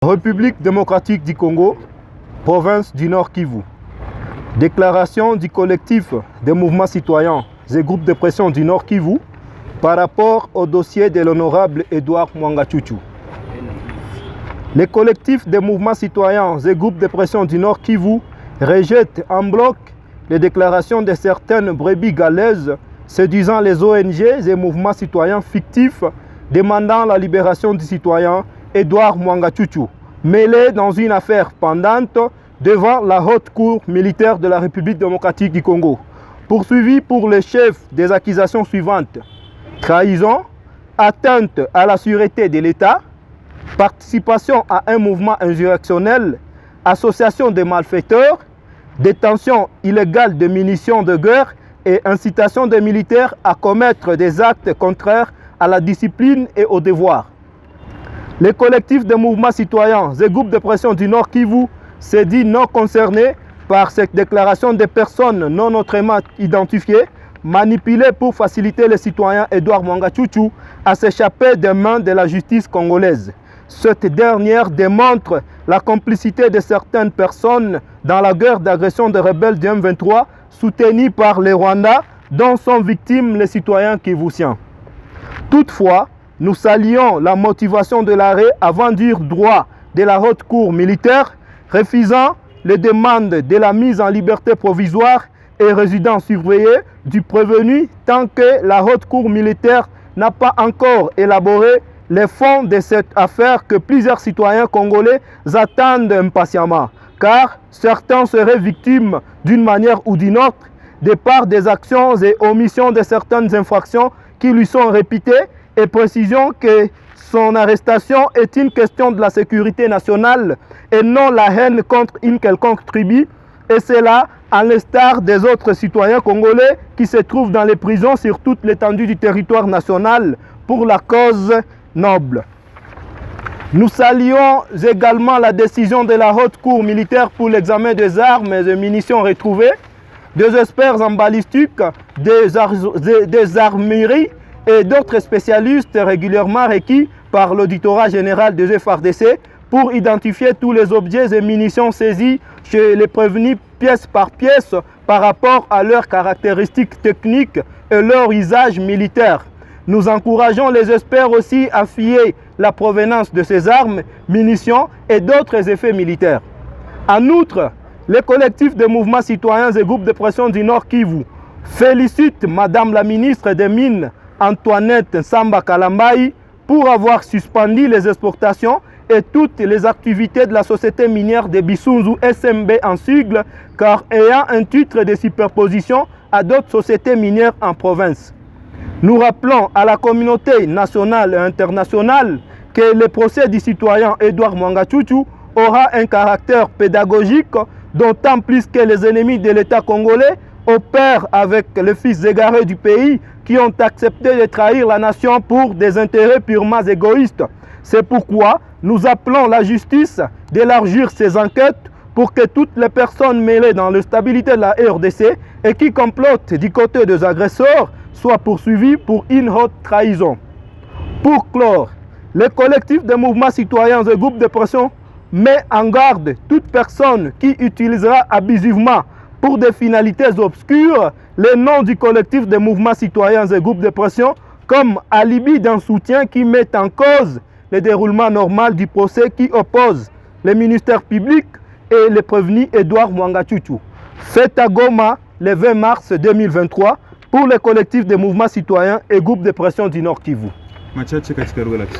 République démocratique du Congo, province du Nord Kivu. Déclaration du collectif des mouvements citoyens et groupes de pression du Nord Kivu par rapport au dossier de l'honorable Edouard Mwangachuchu. Les collectifs des mouvements citoyens et groupes de pression du Nord Kivu rejettent en bloc les déclarations de certaines brebis galaises séduisant les ONG et mouvements citoyens fictifs demandant la libération du citoyen Edouard Mwangachuchu, mêlé dans une affaire pendante devant la haute cour militaire de la République démocratique du Congo. Poursuivi pour le chef des accusations suivantes: trahison, atteinte à la sûreté de l'État, participation à un mouvement insurrectionnel, association de malfaiteurs, détention illégale de munitions de guerre et incitation des militaires à commettre des actes contraires à la discipline et au devoir. Les collectifs de mouvements citoyens et groupes de pression du Nord Kivu se disent non concernés par cette déclaration des personnes non autrement identifiées, manipulées pour faciliter les citoyens Edouard Mwangachuchu à s'échapper des mains de la justice congolaise. Cette dernière démontre la complicité de certaines personnes dans la guerre d'agression des rebelles du M23 soutenue par les Rwandais dont sont victimes les citoyens kivusiens. Toutefois, nous saluons la motivation de l'arrêt avant dire droit de la haute cour militaire, refusant les demandes de la mise en liberté provisoire et résidence surveillée du prévenu tant que la haute cour militaire n'a pas encore élaboré les fonds de cette affaire que plusieurs citoyens congolais attendent impatiemment, car certains seraient victimes d'une manière ou d'une autre de par des actions et omissions de certaines infractions qui lui sont répétées, et précisons que son arrestation est une question de la sécurité nationale et non la haine contre une quelconque tribu, et cela à l'instar des autres citoyens congolais qui se trouvent dans les prisons sur toute l'étendue du territoire national pour la cause noble. Nous saluons également la décision de la haute cour militaire pour l'examen des armes et des munitions retrouvées, des experts en balistique, des armeries et d'autres spécialistes régulièrement requis par l'auditorat général des FARDC pour identifier tous les objets et munitions saisis chez les prévenus pièce par pièce par rapport à leurs caractéristiques techniques et leur usage militaire. Nous encourageons les experts aussi à fier la provenance de ces armes, munitions et d'autres effets militaires. En outre, les collectifs de mouvements citoyens et groupes de pression du Nord Kivu félicitent Madame la ministre des Mines, Antoinette Samba Kalambayi, pour avoir suspendu les exportations et toutes les activités de la société minière de Bisunzu SMB en sigle, car ayant un titre de superposition à d'autres sociétés minières en province. Nous rappelons à la communauté nationale et internationale que le procès du citoyen Edouard Mwangachuchu aura un caractère pédagogique, d'autant plus que les ennemis de l'État congolais opèrent avec les fils égarés du pays qui ont accepté de trahir la nation pour des intérêts purement égoïstes. C'est pourquoi nous appelons la justice d'élargir ses enquêtes pour que toutes les personnes mêlées dans l'instabilité de la RDC et qui complotent du côté des agresseurs soient poursuivies pour une haute trahison. Pour clore, le collectif des mouvements citoyens et groupes de pression met en garde toute personne qui utilisera abusivement pour des finalités obscures le nom du collectif des mouvements citoyens et groupes de pression comme alibi d'un soutien qui met en cause le déroulement normal du procès qui oppose le ministère public et le prévenu Edouard Mwangachuchu. Fait à Goma le 20 mars 2023 pour le collectif des mouvements citoyens et groupes de pression du Nord Kivu.